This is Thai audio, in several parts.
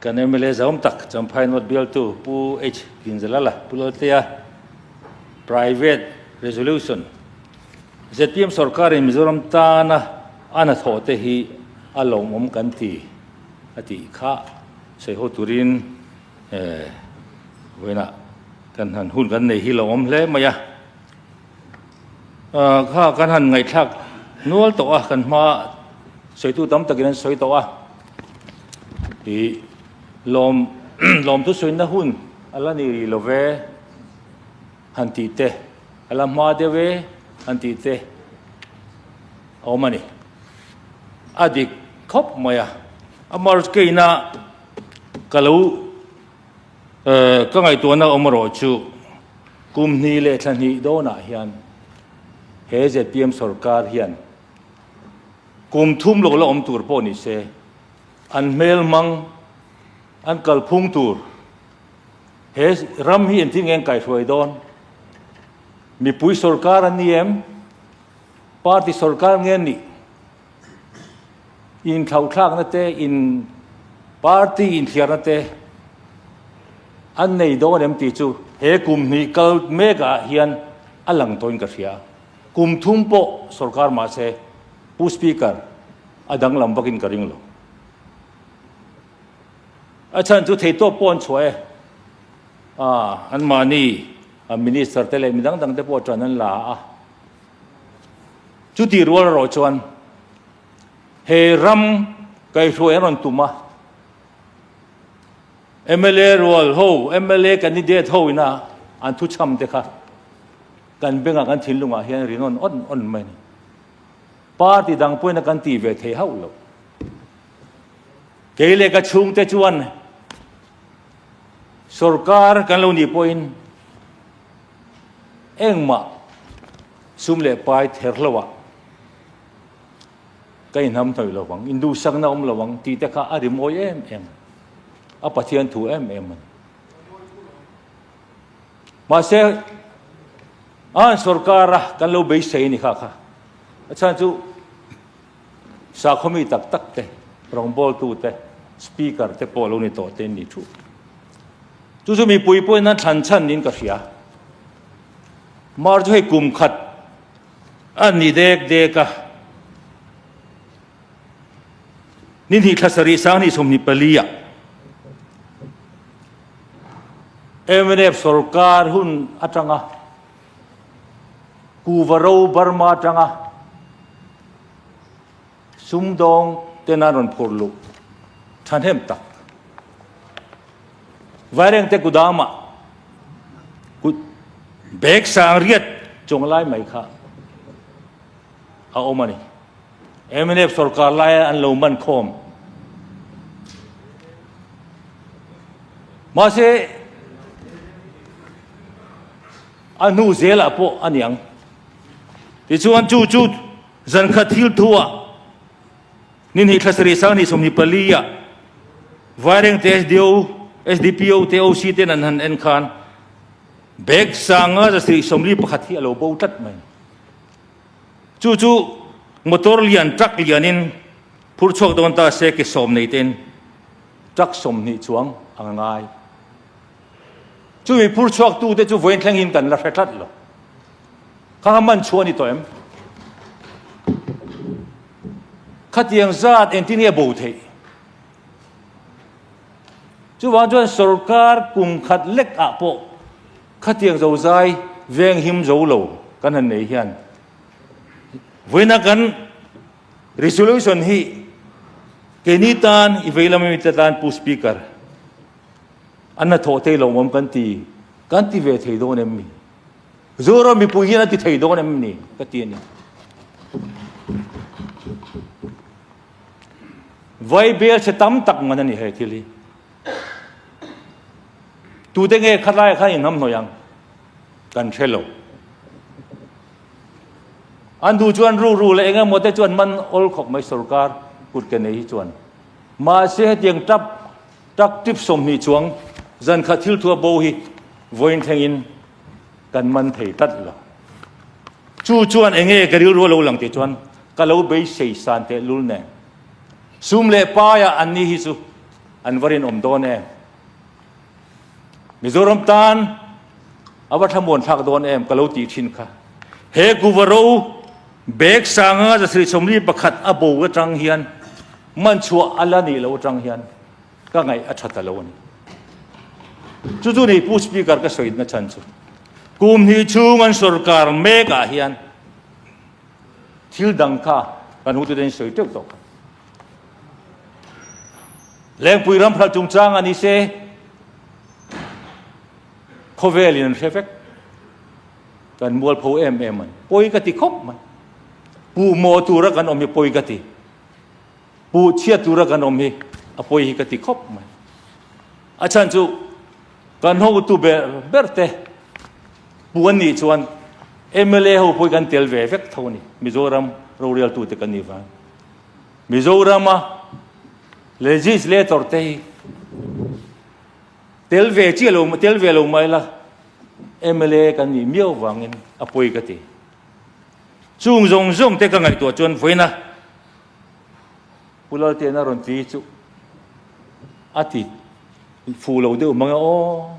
kan MLA zaum tak champhai not bill tu pu h kinzalala pulotia private resolution ZPM sarkar in Mizoram ta na ana thote hi alom om kan ti ati kha sei ho turin wena kan han hun kan nei hi lom hle maya kha kan han ngai thak nual to a kan ma sei tu tam takin sei to a ti lom lom tu soin na hun ala ni love han ti te ala ma de we han ti te o mani adik khop maya amar ke na kalau ka ngai tu na omro chu kum ni le thlan hi do na hian he ZPM sarkar hian kum thum lo om tur po ni se an mel mang an kal phung tur he ram hi en thing eng kai hroi don mi pui sarkar an niem party sarkar ngen ni in thau thak na te in party in thiar na te an nei do nem ti chu he kum ni kal mega hian alang toin ka ria kum thum po sarkar ma se pu speaker adang lam bakin karing lo achan chu thei to pon chhoe an mani minister tele midang dang te po tran an la a chu ti rual ro chuan he ram kai hroi ron tuma MLA rual ho MLA candidate ho ina an thu cham te kha kan benga kan thilunga hian rinon on mai ni party dang poina kan ti ve the hau lo keile ka chung te chuan sarkar kan lo ni point engma sumle pai therlawa kai nam thoi lawang indu sang na lawang ti te kha arim oi em a pathian thu em ma se an sarkar kan lo be sei ni kha achan chu sa khomi tak te rong bol tu te speaker te polo ni to te ni thu chu mi pui na than chan nin ka ria mar jo he kum khat an ni dek ka nin hi thasari sang ni som ni palia MNF sarkar hun atanga kuvaro Burma atanga sumdong tenaron phorlu thanem tak vareng te kudama kut bek sang riat chonglai mai kha a omani MNF sarkar lai an lo man khom ma se anu zela po aniang ti chuan chu zan khathil thua nin hi thlasari sang ni somni palia vareng te SDPO te OC te nan han en khan bek sanga jasri somli pakhat hi alo bo tat mai chu motor lian truck lianin phur chok don ta se ke som nei ten truck som ni chuang angai chu mi phur chok tu te chu voin thlang in kan la hretlat lo kha man chuani to em khatiang zat entinia bo the chu wang chuan sarkar kum khat lek a po khatiang zo zai veng him zo lo kan han nei hian voina kan resolution hi kenitan iveilami tan pu speaker anna thote lo mom kan ti ve thei do nem mi zoro mi pu hian ti thei do nem ni ka ti ni vai bel se tam tak man ni he thili tu de nge khalai kha in nam no yang kan thelo an du chuan ru le enga mote chuan man ol khok mai sarkar kut ke nei chuan ma se tiang tak tip som ni chuang zan khathil thua bo hi voin thengin kan man thei tat lo chu chuan enge kari ru lo lang te chuan ka lo be sei san te lul ne sum le pa ya an ni hi chu อันวรินอมโดนเองมิโซรัมตานอวัฒมวนทักโดนเองกะโลตีชินค่ะเฮกูวโรเบกสางาจะสิสมรีประคัดอบูกจังเฮียนมันชัวอัลลานี่เราจังเฮียนก็ไงอัจฉริยะนี่จู่ๆนี่ผู้สปีกเกอร์ก็สวยนะฉันสุดกุมที่ชูมันสุรการเมกาเฮียนทิลดังค่ะกันหูตัวเด่นสวยจุกตกแรงปุยรำพระจุงจางอันนี้เซ่โคเวลินเชฟเฟกกันมัวพูเอ็มมันปุยกติคบมันปูโมตูระกันอมีปุยกติปูเชียตูระกันอมีปุยกติคบมันอาจารย์จูกันหูตูเบอร์เตปูอันนี้ชวนเอ็มเลหูปุยกันเทลเวเฟกเท่านี้มิโซรัมเราเรียลตูเตกันนี่ฟังมิโซรัมlegislator te telve chielo telve lo mai la MLA kan ni miao wangin apoi ka ti chung zong te ka ngai to chon foina pulal te na ron ti chu ati fu lo de manga o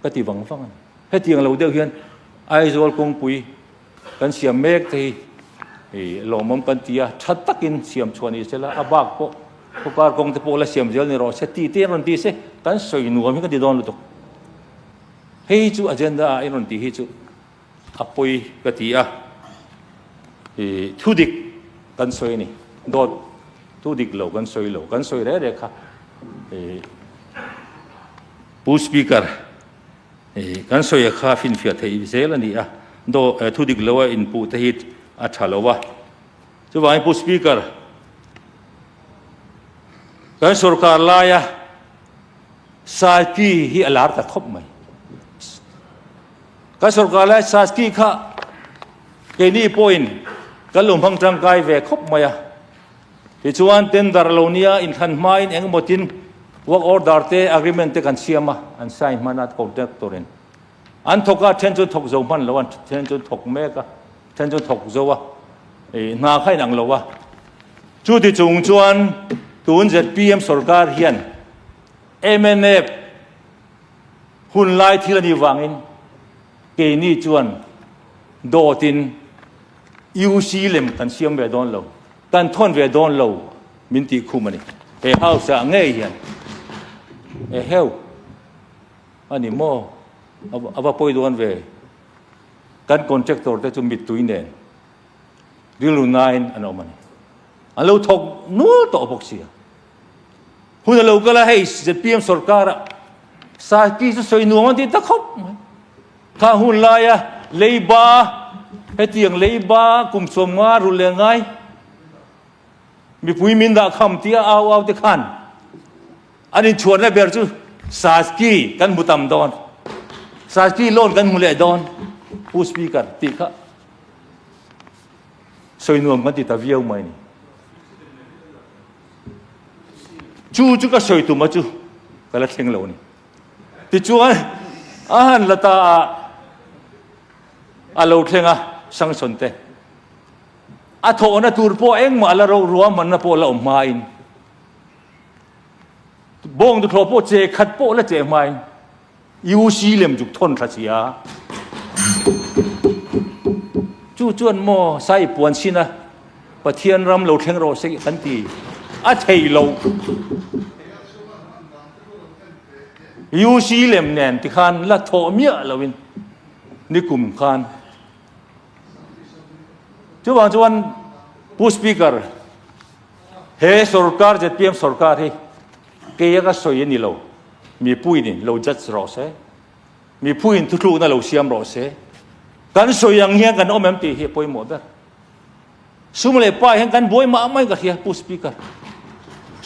ka ti wang fang he tiang lo de hian ai zol kong pui kan siam mek te lo mom kan tia that takin siam chwani chela abak poพวกการกองทัพละเสียมเจลนี่รอเสตีเตี้ยนตีเสกันสวยหนูมีกันดีดอนลุตเฮ้ยจูอเจนดาไอ้นนตีเฮ้ยจูอภัยกติอ่ะทุดิกกันสวยนี่โดดทุดิกเหล่ากันสวยเหล่ากันสวยได้เลยค่ะผู้สปีกเกอร์กันสวยข้าฟินเฟียดเฮ้ยเซลนี่อ่ะโดทุดิกเหล่าอินพุตเฮ้ยอัจฉริยะจูว่าไอ้ผู้สปีกเกอร์กันสุรการลายสากีฮีอลาร์ตะคบไหมกันสุรการลายสากีข้าเกนี่พอยน์กันลงพังจังไกเวคบไหมที่ชวนเต็นดาร์โลเนียอินขันมาอินเองหมดทินวักออร์ดาร์เตอ agreement เตกันเสียมาอันไซน์มานัดคอนแทคตัวเรนอันทกะเทนจุดทกโจมันละวันเทนจุดทกเมกะเทนจุดทกโจวะนาใครนังละวะจุดที่จงชวนตูนเจ็ดพีเอ็มสุรการเฮียนMNF หุ่นลายที่เราดีวางอินเกนี่จวนโดตินยูซีเลมกันเสียมเวดอนเรากันทนเวดอนเรามินตีคุมันนี่เฮาสะเงยเฮียนเฮลอันนี้โม่เอาว่าปอยดอนเวกันคอนแทคเตอร์แต่จุมิดตุยเนนดิลูนายอันนั้นมันอันเราทกนู้ต่อพวกเสียหุ่นเราก็เลยให้เจ็ดปีมสุรการสากีจะสวยนัวมันที่ตะคบข้าหุ่นลายเลยบ้าให้เตียงเลยบ้ากุมสมมารุนแรงไงมีผู้มินดาคำที่เอาที่ขันอันนี้ชวนให้เบอร์จูสากีกันบุตรดอนสากีโลนกันมุเลดอนผู้สปีกเกอร์ติค่ะสวยนัวมันที่ตะเวียวไหมนี่จู่ๆก็สวยตัวมาจู่ก็ละเท่งเหล่านี้ที่จวนอันละตาเราเท่งสังสนเตอะโถนะตูร์โปเองมาละเรารวมมันนะโปละอมมาอินบงตุโถโปเจขัดโปละเจมาอินยูซีเลมจุกทนทัศยาจู่จวนโมใส่ปวนชินะปะเทียนรำเราเท่งเราเสกขันตีอะเทยโลยูซีเลมเนนที่ขันละโถเมียเราวินนิคุมขันจวนผู้สปีกเกอร์เฮสุรการจัดเตรียมสุรการให้เกี่ยก็สวยนี่เรามีผู้อินเราจัดรอเสมีผู้อินทุกๆนั่นเราเสียมรอเสกันสวยอย่างเงี้ยกันโอเมมตีเฮียปอยหมดเลยสุมเลยไปเห็นกันบวยมาไม่ก็เฮียผู้สปีกเกอร์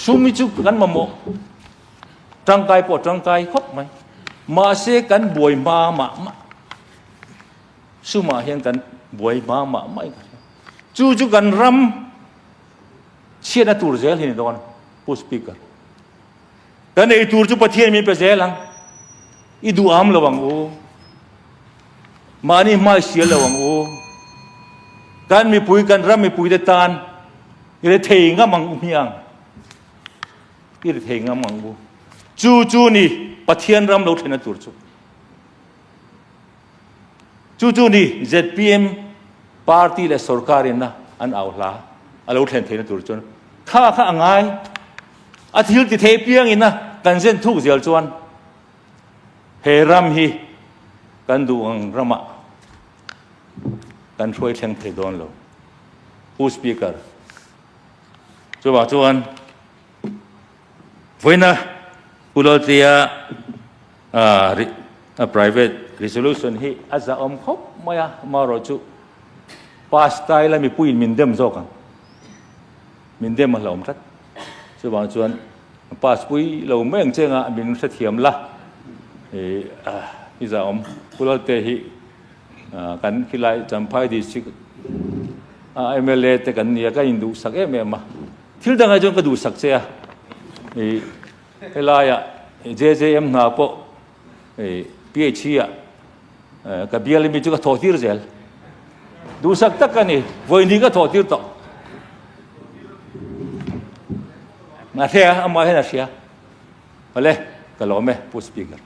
สุมิจุกันมาโมจังไกปอดจังไกครบไหมมาเสกันบวยมาสุมาเห็นกันบวยมาไม่จู่ๆกันรำเชียนตูร์เซลหินดอนผู้สปีกเกอร์กันไอตูร์จู่ประเทศมีประเทศลังอีดูอัมระวังโอมานี่ไม่เสียระวังโอกันมีปุยกันรำมีปุยเดตานยังเทงก็มังอุ้มยัง อิริเทงมังบูจูนี่ปะเทียนรำเราเทนตุรจูนี่ ZPM ปาร์ตี้และสรการินนะอันเอาละเราเทนตุรจนข้าง่ายอาทิตย์ที่เทเปียงอินนะกันเส้นทุกเสียจวนเฮรัมฮีกันดูอังรำกันช่วยเชียงเทดอนเราผู้สปีกเกอร์จวนวันน่ะผู้เราเตียprivate resolution ฮีอาจจะครบมารอจูพาสไตล์ละมีผู้อินมินเดมโซกันมินเดมมาเราทัดจวนพาสปุยเราไม่ยังเจงมินเสถียรละนี่จะผู้เราเตียฮีกันคิดไล่จำพายดิสิMLA แต่กันเนี่ยก็อินดูสักมาที่ดังไงจนก็ดูสักเสียเฮลายะ JJM หน้าปะPH กับ BLM จุก็ทอดที่เจลดูสักตักกันนี่วันนี้ก็ทอดที่ต่อมาเสียอามาให้นาเสียมาเลยก็ล้อมไหมผู้สปีกเกอร์